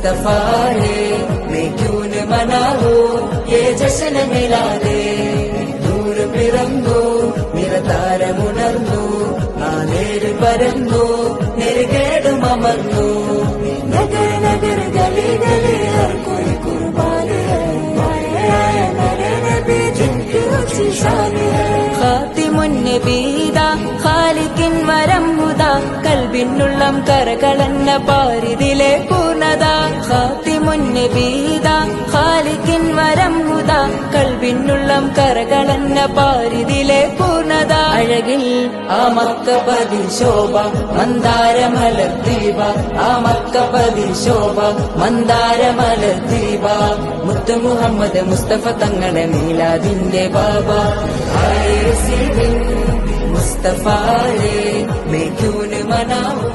मुस्तफा है मैं क्यों न मनाऊं ये जश्न मिलादे നൂർ പിറന്നു നിറതാരമുണർന്നു ആ നേര് പരന്നു നെരുകേടുമർന്നു നഗര നഗര ഗലി ഗലി ഹർ കോയി കുർബാനി ഹൈ നരേ നബി ജിൻകി ഉച്ചി ഷാനി ഖാതിമുൻ നബീദാ ഖാലിഖിൻ വരം ഹുദാ കൽബിനുള്ളം കരകളന്ന പാരിതിലെ പൂർണ്ണത ഖാതിമുൻ നബീദാ ഖാലിഖിൻ വരം ഹുദാ കൽബിനുള്ളം കരകളന്ന പാരിതിലെ പൂർണ്ണത അഴകിൽ ആ മക്കപതി ശോഭ മന്ദാരമലർ ദീപ ആ മക്കപതി ശോഭ മന്ദാരമലർ ദീപ മുത്ത് മുഹമ്മദ് മുസ്തഫ തങ്ങളുടെ മീലാദിന്റെ ബാബ മുസ്തഫ मैं क्यों न मनाऊं